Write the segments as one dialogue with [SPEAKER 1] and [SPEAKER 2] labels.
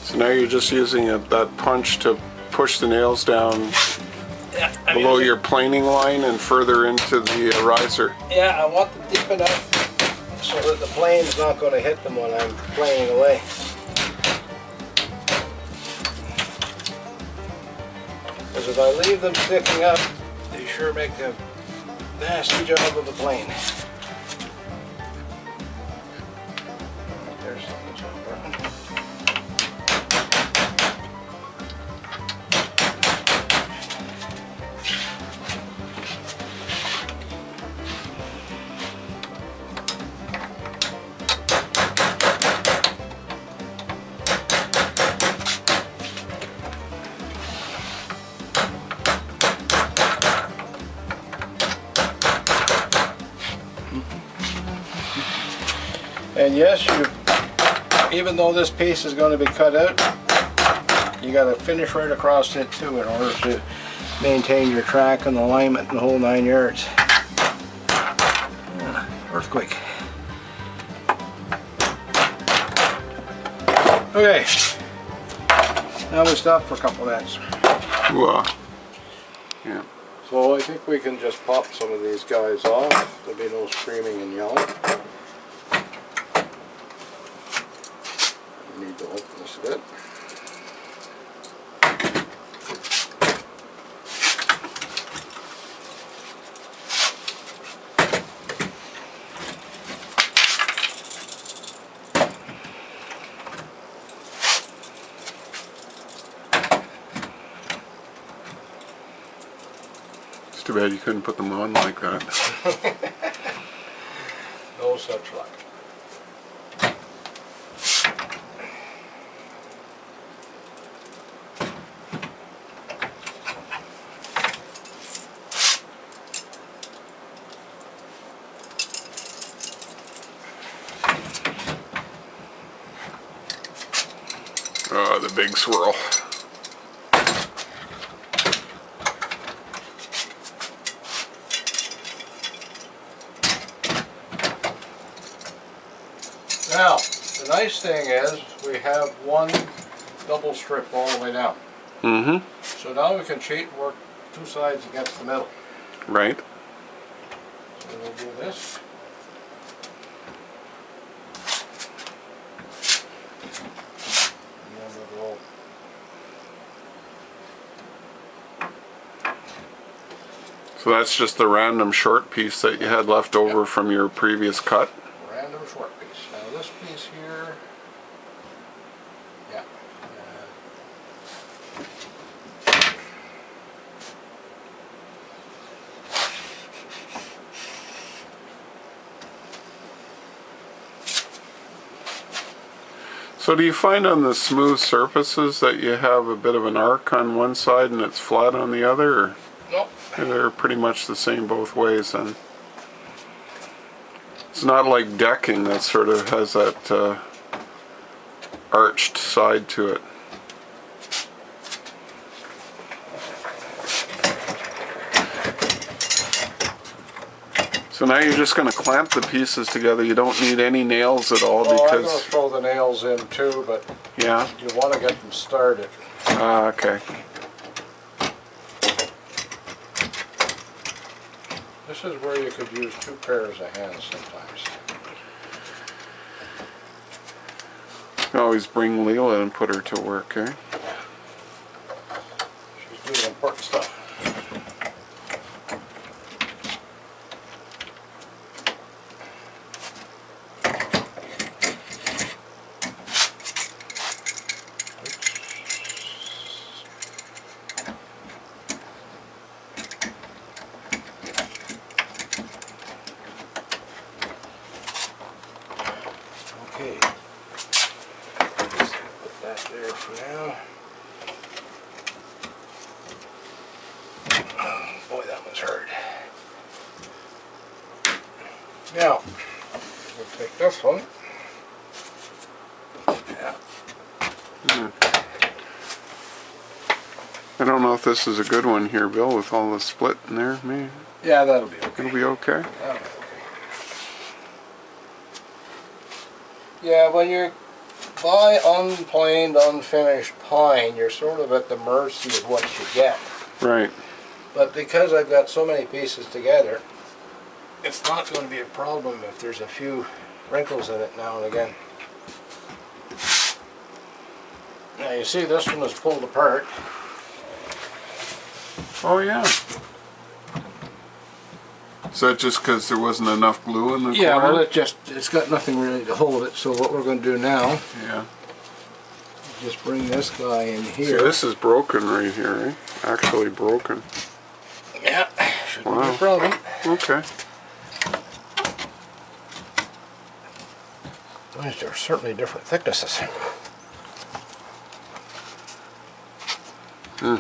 [SPEAKER 1] So now you're just using that punch to push the nails down below your planing line and further into the riser.
[SPEAKER 2] Yeah, I want them deep enough so that the plane's not going to hit them when I'm planing away. Because if I leave them sticking up, they sure make a nasty job of the plane. There's something that's broken. And yes, even though this piece is going to be cut out, you got to finish right across it too in order to maintain your track and alignment and the whole 9 yards. Earthquake. Okay, now we stop for a couple of minutes.
[SPEAKER 1] Wow. Yeah.
[SPEAKER 2] So I think we can just pop some of these guys off. There'll be no screaming and yelling. Need to open this a bit.
[SPEAKER 1] It's too bad you couldn't put them on like that.
[SPEAKER 2] No such luck.
[SPEAKER 1] Oh, the big swirl.
[SPEAKER 2] Now, the nice thing is we have one double strip all the way down.
[SPEAKER 1] Mm-hmm.
[SPEAKER 2] So now we can cheat and work two sides against the middle.
[SPEAKER 1] Right.
[SPEAKER 2] So we'll do this. And then we'll
[SPEAKER 1] So that's just the random short piece that you had left over from your previous cut.
[SPEAKER 2] random short piece. Now this piece here, yeah.
[SPEAKER 1] So do you find on the smooth surfaces that you have a bit of an arc on one side and it's flat on the other? Or
[SPEAKER 2] Nope.
[SPEAKER 1] they're pretty much the same both ways then? It's not like decking that sort of has that arched side to it. So now you're just going to clamp the pieces together. You don't need any nails at all
[SPEAKER 2] Well, I'm going
[SPEAKER 1] because...
[SPEAKER 2] to throw the nails in too, but
[SPEAKER 1] Yeah?
[SPEAKER 2] you want to get them started.
[SPEAKER 1] Ah, okay.
[SPEAKER 2] This is where you could use two pairs of hands sometimes.
[SPEAKER 1] You always bring Leela and put her to work, eh?
[SPEAKER 2] She's doing important stuff. Okay, just put that there for now. Oh, boy, that was hard. Now, we'll take this one. Yeah.
[SPEAKER 1] I don't know if this is a good one here, Bill, with all the split in there. Maybe
[SPEAKER 2] Yeah, that'll be okay.
[SPEAKER 1] it'll be okay.
[SPEAKER 2] That'll be okay. Yeah, when you're buy unplaned, unfinished pine, you're sort of at the mercy of what you get.
[SPEAKER 1] Right.
[SPEAKER 2] But because I've got so many pieces together, it's not going to be a problem if there's a few wrinkles in it now and again. Now you see this one is pulled apart.
[SPEAKER 1] Oh yeah. Is that just because there wasn't enough glue in the
[SPEAKER 2] Yeah,
[SPEAKER 1] corner?
[SPEAKER 2] well it's got nothing really to hold it, so what we're going to do now,
[SPEAKER 1] Yeah.
[SPEAKER 2] just bring this guy in
[SPEAKER 1] See,
[SPEAKER 2] here.
[SPEAKER 1] this is broken right here, eh? Actually broken.
[SPEAKER 2] Yeah, shouldn't be
[SPEAKER 1] Wow.
[SPEAKER 2] a problem.
[SPEAKER 1] Okay.
[SPEAKER 2] These are certainly different thicknesses.
[SPEAKER 1] Hmm.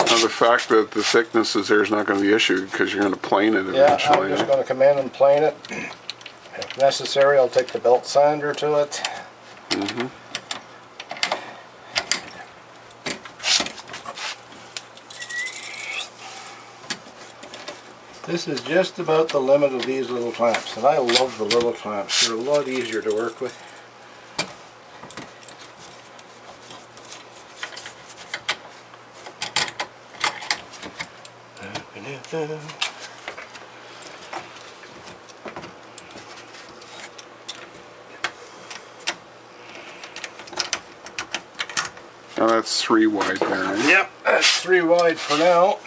[SPEAKER 1] Now the fact that the thickness is there is not going to be an issue because you're going to plane it
[SPEAKER 2] Yeah,
[SPEAKER 1] eventually.
[SPEAKER 2] I'm just
[SPEAKER 1] eh?
[SPEAKER 2] going to come in and plane it. If necessary, I'll take the belt sander to it.
[SPEAKER 1] Mm-hmm.
[SPEAKER 2] This is just about the limit of these little clamps, and I love the little clamps. They're a lot easier to work with.
[SPEAKER 1] Now that's 3 wide there. Eh?
[SPEAKER 2] Yep, that's 3 wide for now.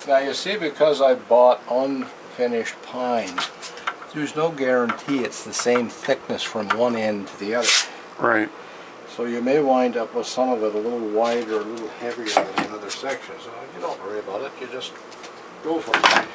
[SPEAKER 2] Now you see, because I bought unfinished pine, there's no guarantee it's the same thickness from one end to the other.
[SPEAKER 1] Right.
[SPEAKER 2] So you may wind up with some of it a little wider, a little heavier than the other section. So you don't worry about it, you just go for it.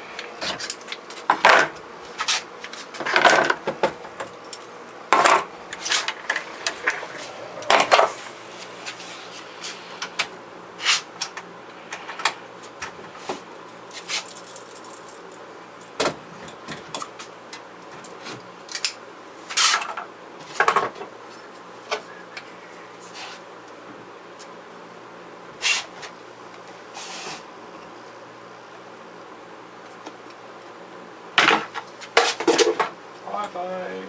[SPEAKER 2] Bye-bye.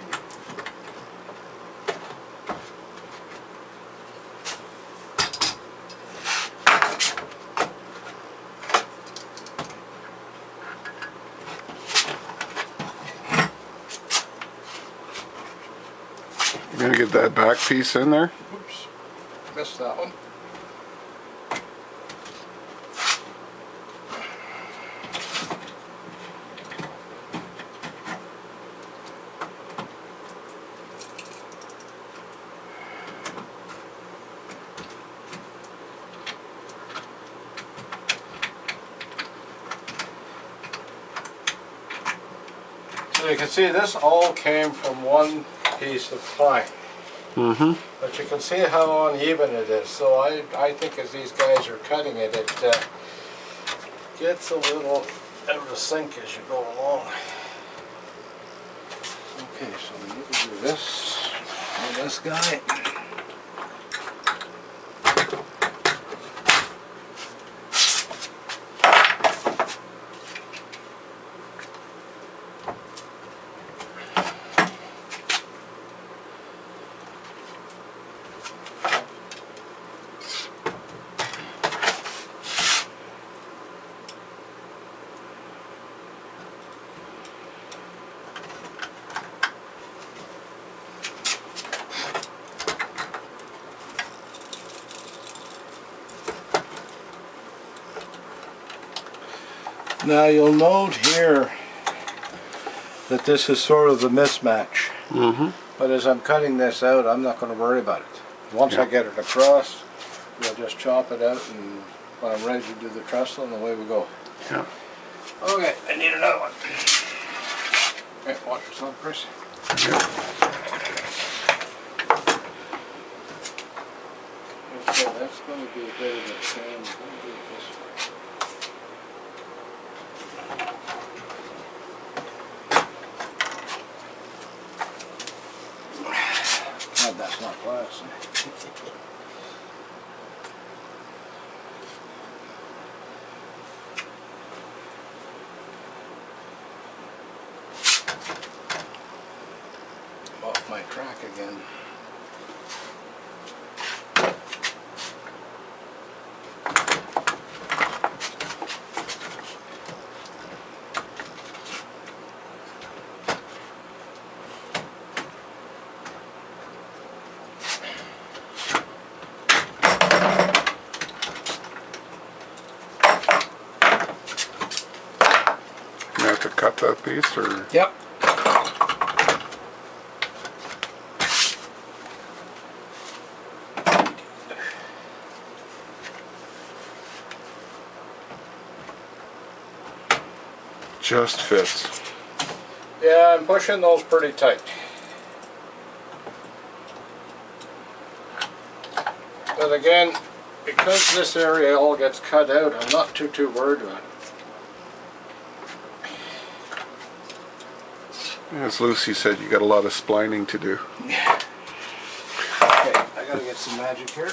[SPEAKER 1] You're going to get that back piece in there?
[SPEAKER 2] Oops, missed that one. So you can see this all came from one piece of pine.
[SPEAKER 1] Mm-hmm.
[SPEAKER 2] But you can see how uneven it is. So I think as these guys are cutting it, it gets a little out of sync as you go along. Okay, so we need to do this on this guy. Now you'll note here that this is sort of the mismatch. But as I'm cutting this out, I'm not going to worry about it. Once I get it across, we'll just chop it out, and when I'm ready to do the trestle, and away we go.
[SPEAKER 1] Yeah.
[SPEAKER 2] Okay, I need another one. Okay, watch yourself, Chris. Okay, that's going to be a bit of a pain. Let me do it this way. God, that's not glass. I'm off my track again.
[SPEAKER 1] You have to cut that piece, or?
[SPEAKER 2] Yep.
[SPEAKER 1] Just fits.
[SPEAKER 2] Yeah, I'm pushing those pretty tight. But again, because this area all gets cut out, I'm not too worried about it.
[SPEAKER 1] As Lucy said, you got a lot of splining to do.
[SPEAKER 2] Okay, I gotta get some magic here.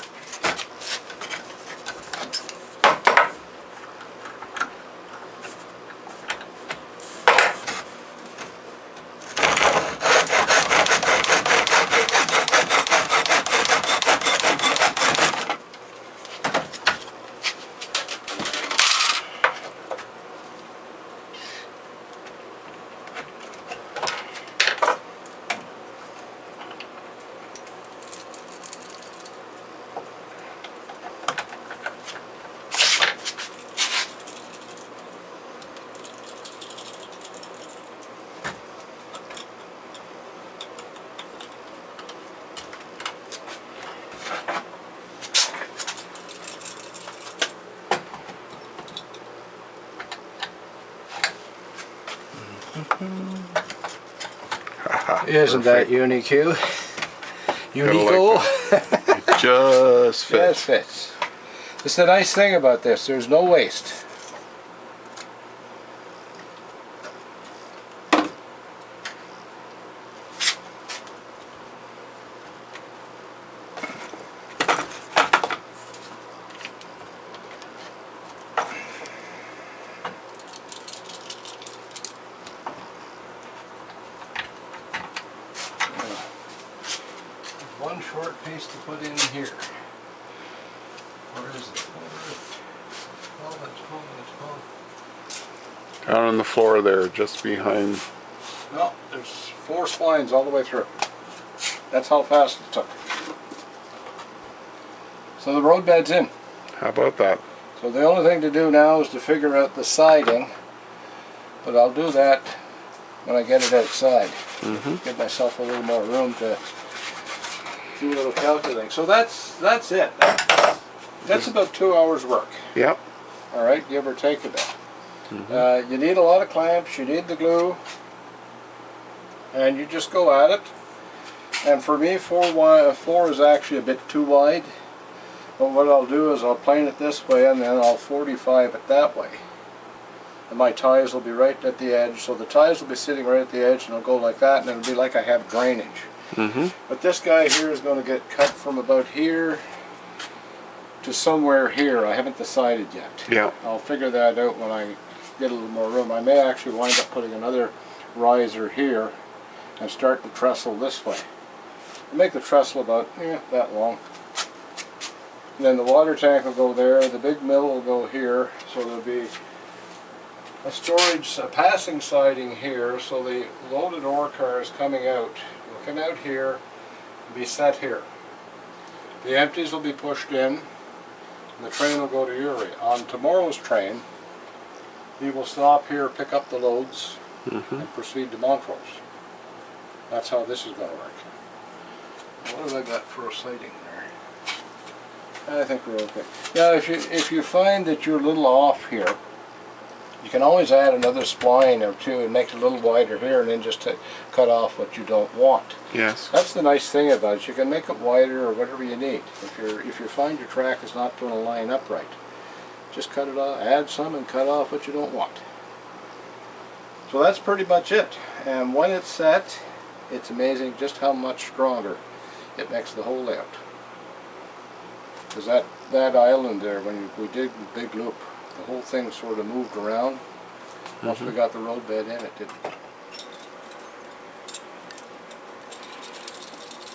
[SPEAKER 2] Isn't that unique? Unico?
[SPEAKER 1] It just fits.
[SPEAKER 2] Just fits. It's the nice thing about this, there's no waste. One short piece to put in here. Where is it? Oh, that's cool.
[SPEAKER 1] Down on the floor there, just behind.
[SPEAKER 2] No, there's 4 splines all the way through. That's how fast it took. So the road bed's in.
[SPEAKER 1] How about that?
[SPEAKER 2] So the only thing to do now is to figure out the siding, but I'll do that when I get it outside. Give myself a little more room to do a little calculating. So that's it. That's about 2 hours work.
[SPEAKER 1] Yep.
[SPEAKER 2] All right, give or take a bit. You need a lot of clamps, you need the glue, and you just go at it. And for me, 4 is actually a bit too wide. But what I'll do is I'll plane it this way, and then I'll 45 it that way. And my ties will be right at the edge, so the ties will be sitting right at the edge, and I'll go like that, and it'll be like I have drainage. But this guy here is going to get cut from about here to somewhere here. I haven't decided yet.
[SPEAKER 1] Yeah.
[SPEAKER 2] I'll figure that out when I get a little more room. I may actually wind up putting another riser here and start the trestle this way. I'll make the trestle about that long. And then the water tank will go there, the big mill will go here, so there'll be a storage, a passing siding here, so the loaded ore cars coming out will come out here and be set here. The empties will be pushed in, and the train will go to Uri. On tomorrow's train, he will stop here, pick up the loads, and proceed to Montrose. That's how this is going to work. What have I got for a sighting there? I think we're okay. Now, if you find that you're a little off here, you can always add another spline or two and make it a little wider here, and then just cut off what you don't want.
[SPEAKER 1] Yes.
[SPEAKER 2] That's the nice thing about it. You can make it wider or whatever you need. If you find your track is not going to line up right, just cut it off, add some, and cut off what you don't want. So that's pretty much it. And when it's set, it's amazing just how much stronger it makes the whole layout. Because that island there, when we did the big loop, the whole thing sort of moved around. Once we got the roadbed in, it didn't.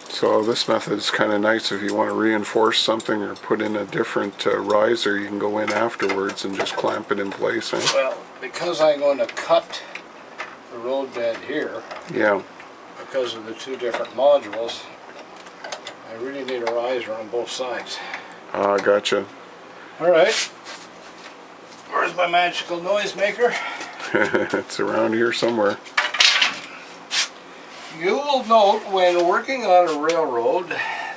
[SPEAKER 1] So this method is kind of nice if you want to reinforce something or put in a different riser. You can go in afterwards and just clamp it in place. Eh?
[SPEAKER 2] Well, because I'm going to cut the roadbed here,
[SPEAKER 1] Yeah.
[SPEAKER 2] because of the two different modules, I really need a riser on both sides.
[SPEAKER 1] Ah, gotcha.
[SPEAKER 2] Alright, where's my magical noise maker?
[SPEAKER 1] It's around here somewhere.
[SPEAKER 2] You will note when working on a railroad,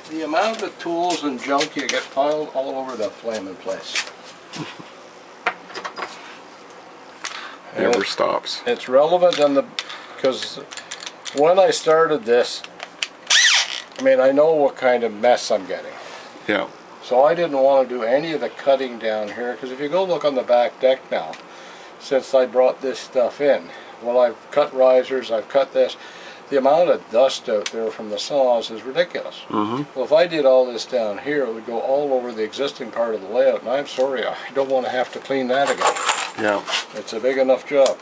[SPEAKER 2] the amount of tools and junk you get piled all over the flaming place.
[SPEAKER 1] Never stops.
[SPEAKER 2] It's relevant because when I started this, I mean, I know what kind of mess I'm getting.
[SPEAKER 1] Yeah.
[SPEAKER 2] So I didn't want to do any of the cutting down here, because if you go look on the back deck now, since I brought this stuff in, well, I've cut risers, I've cut this. The amount of dust out there from the saws is ridiculous. Well, if I did all this down here, it would go all over the existing part of the layout, and I'm sorry, I don't want to have to clean that again.
[SPEAKER 1] Yeah.
[SPEAKER 2] It's a big enough job.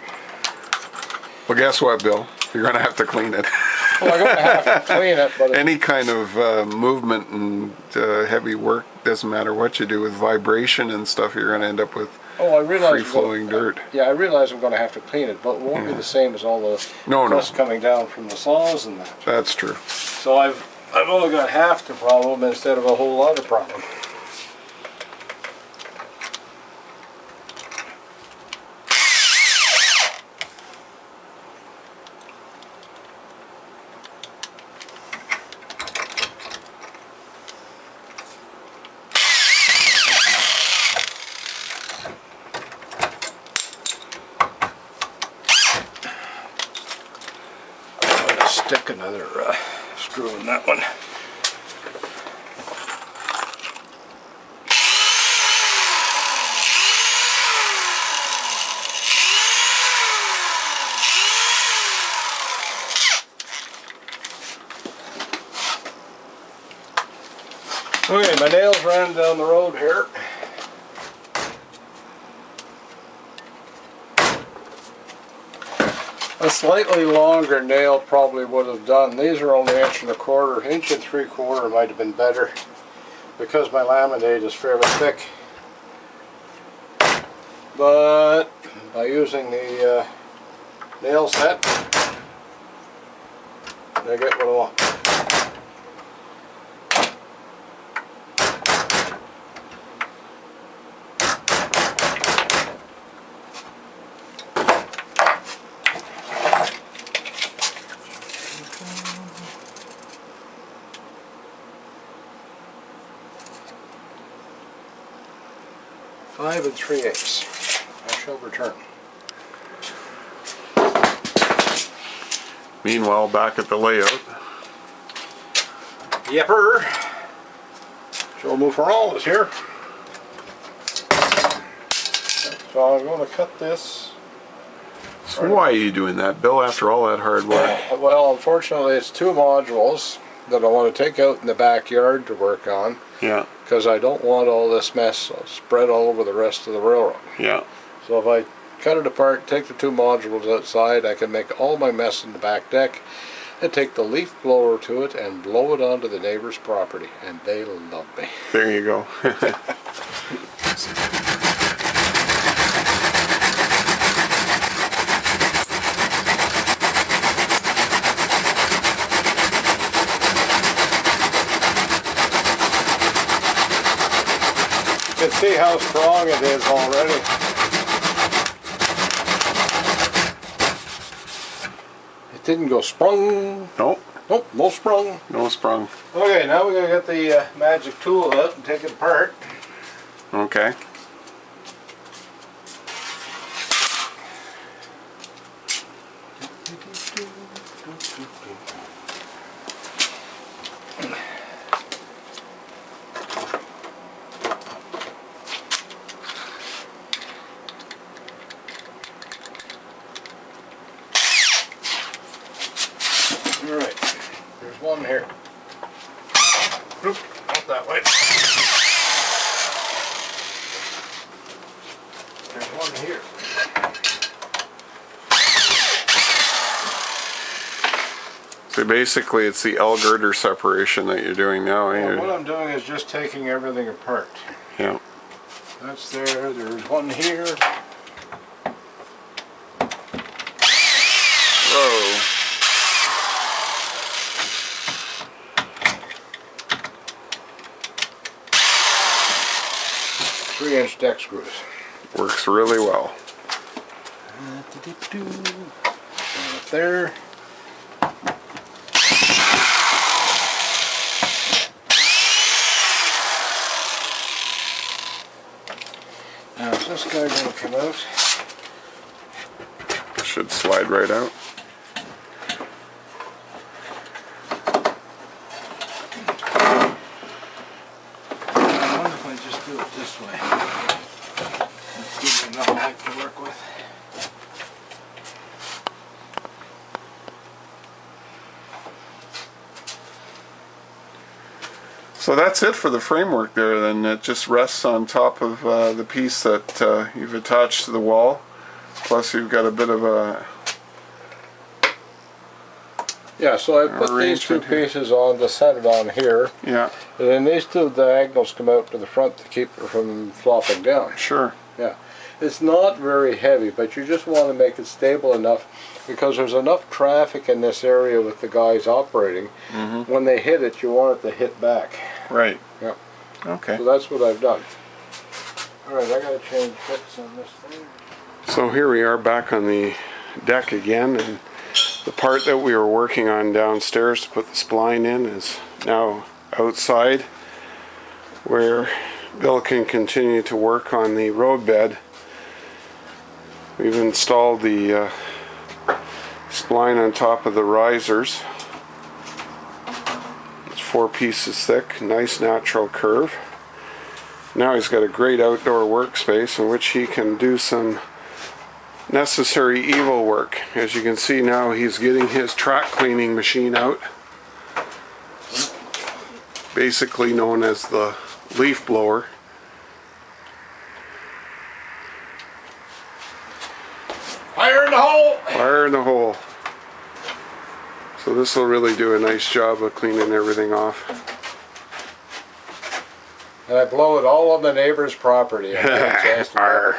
[SPEAKER 1] Well, guess what, Bill? You're going to have to clean it.
[SPEAKER 2] Well, I'm going to have to clean it, but
[SPEAKER 1] Any kind of movement and heavy work, doesn't matter what you do with vibration and stuff, you're going to end up with
[SPEAKER 2] I realize
[SPEAKER 1] free-flowing dirt.
[SPEAKER 2] Yeah, I realize I'm going to have to clean it, but it won't be the same as all the dust coming down from the saws and that.
[SPEAKER 1] That's true.
[SPEAKER 2] So I've only got half the problem instead of a whole lot of problem. Stick another screw in that one. Okay, my nails ran down the road here. A slightly longer nail probably would have done. These are only 1.25 inches, 1 3/4 might have been better because my laminate is fairly thick. But by using the nail set, I get what I want. Five 3/8. I shall return.
[SPEAKER 1] Meanwhile, back at the layout.
[SPEAKER 2] Yepper. Joe Mufferall is here. So I'm going to cut this.
[SPEAKER 1] So why are you doing that, Bill, after all that hard work?
[SPEAKER 2] Well, unfortunately, it's 2 modules that I want to take out in the backyard to work on.
[SPEAKER 1] Yeah.
[SPEAKER 2] Because I don't want all this mess spread all over the rest of the railroad.
[SPEAKER 1] Yeah.
[SPEAKER 2] So if I cut it apart, take the 2 modules outside, I can make all my mess in the back deck and take the leaf blower to it and blow it onto the neighbor's property, and they love me.
[SPEAKER 1] There you go.
[SPEAKER 2] You can see how strong it is already. It didn't go sprung.
[SPEAKER 1] Nope.
[SPEAKER 2] Nope, no sprung.
[SPEAKER 1] No sprung.
[SPEAKER 2] Okay, now we're going to get the magic tool out and take it apart.
[SPEAKER 1] Okay.
[SPEAKER 2] Alright, there's one here. Oop, not that way. There's one here.
[SPEAKER 1] So basically it's the L girder separation that you're doing now,
[SPEAKER 2] Well,
[SPEAKER 1] eh?
[SPEAKER 2] what I'm doing is just taking everything apart.
[SPEAKER 1] Yeah.
[SPEAKER 2] That's there, there's one here.
[SPEAKER 1] Whoa.
[SPEAKER 2] 3-inch deck screws.
[SPEAKER 1] Works really well.
[SPEAKER 2] Right there. Now is this guy going to come out?
[SPEAKER 1] Should slide right out.
[SPEAKER 2] I wonder if I just do it this way. Let's give me enough height to work with.
[SPEAKER 1] So that's it for the framework there. Then it just rests on top of the piece that you've attached to the wall. Plus you've got a bit of a
[SPEAKER 2] Yeah, so I put these two
[SPEAKER 1] arrangement here.
[SPEAKER 2] pieces on to set it on here.
[SPEAKER 1] yeah,
[SPEAKER 2] And then these two diagonals come out to the front to keep it from flopping down.
[SPEAKER 1] sure.
[SPEAKER 2] Yeah. It's not very heavy, but you just want to make it stable enough because there's enough traffic in this area with the guys operating.
[SPEAKER 1] Mm-hmm.
[SPEAKER 2] When they hit it, you want it to hit back.
[SPEAKER 1] Right.
[SPEAKER 2] Yeah.
[SPEAKER 1] Okay.
[SPEAKER 2] So that's what I've done. Alright, I gotta change bits on this thing.
[SPEAKER 1] So here we are back on the deck again, and the part that we were working on downstairs to put the spline in is now outside, where Bill can continue to work on the roadbed. We've installed the spline on top of the risers. It's 4 pieces thick, nice natural curve. Now he's got a great outdoor workspace in which he can do some necessary evil work. As you can see now, he's getting his track cleaning machine out, basically known as the leaf blower.
[SPEAKER 2] Fire in the hole!
[SPEAKER 1] Fire in the hole. So this will really do a nice job of cleaning everything off.
[SPEAKER 2] And I blow it all on the neighbor's property.
[SPEAKER 1] Arr.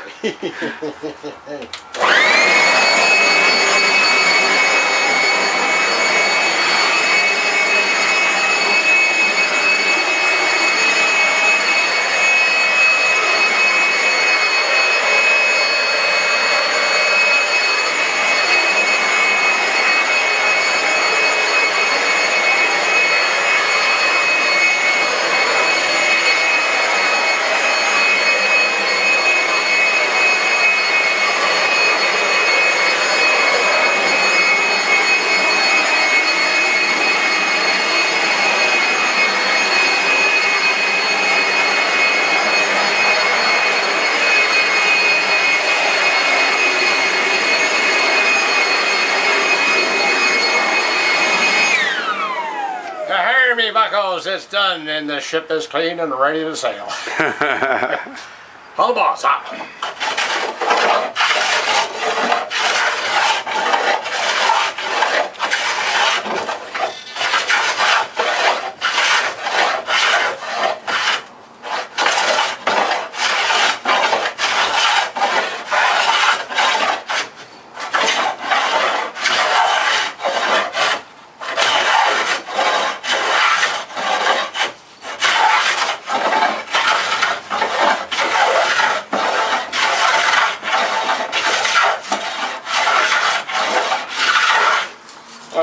[SPEAKER 2] Hear me, buckos, it's done and the ship is clean and ready to sail. Hull boss up.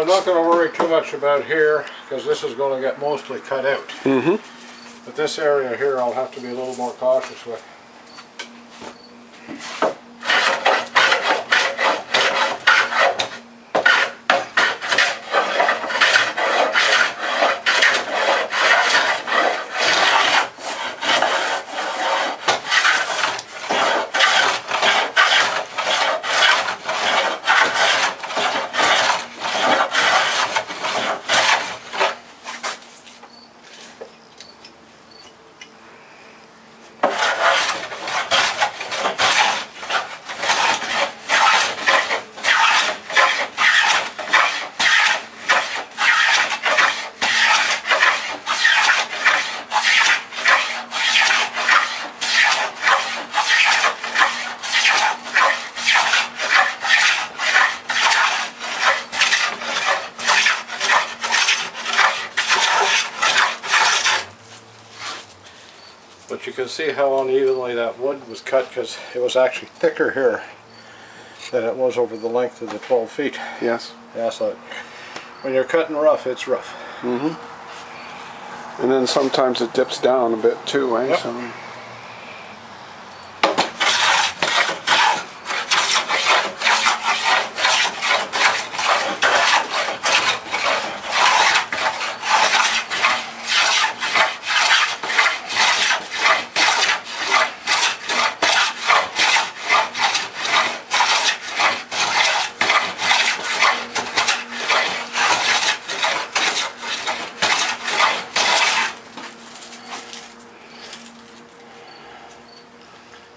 [SPEAKER 2] I'm not going to worry too much about here because this is going to get mostly cut out. But this area here I'll have to be a little more cautious with. But you can see how unevenly that wood was cut because it was actually thicker here than it was over the length of the 12 feet.
[SPEAKER 1] Yes.
[SPEAKER 2] Yeah, so when you're cutting rough, it's rough.
[SPEAKER 1] And then sometimes it dips down a bit too, eh?
[SPEAKER 2] Yep.
[SPEAKER 1] So,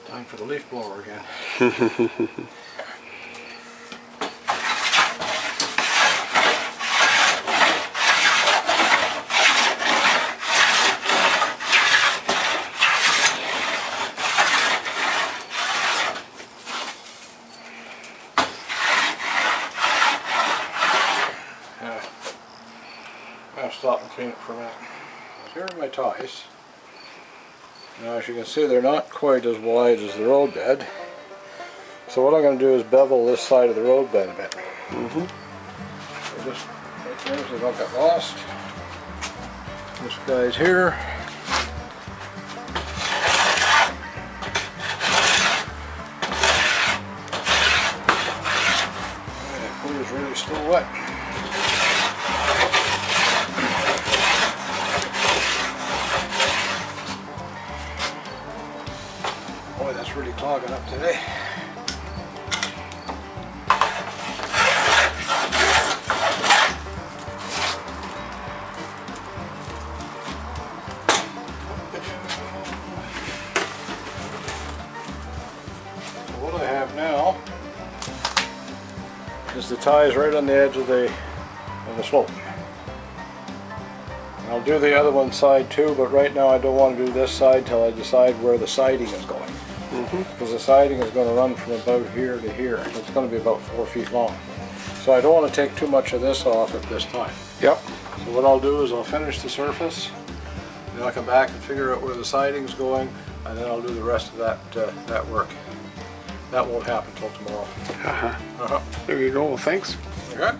[SPEAKER 2] time for the leaf blower again. I'll stop and clean it for a minute. Here are my ties. Now as you can see, they're not quite as wide as the roadbed. So what I'm going to do is bevel this side of the roadbed a bit. So just make sure they don't get lost. This guy's here. That glue is really still wet. Boy, that's really clogging up today. So what I have now is the ties right on the edge of the slope. I'll do the other one side too, but right now I don't want to do this side till I decide where the siding is going. Because the siding is going to run from about here to here. It's going to be about 4 feet long. So I don't want to take too much of this off at this time.
[SPEAKER 1] yep.
[SPEAKER 2] So what I'll do is I'll finish the surface, then I'll come back and figure out where the siding is going, and then I'll do the rest of that work. That won't happen till tomorrow.
[SPEAKER 1] There you go. Well, thanks.
[SPEAKER 2] Okay.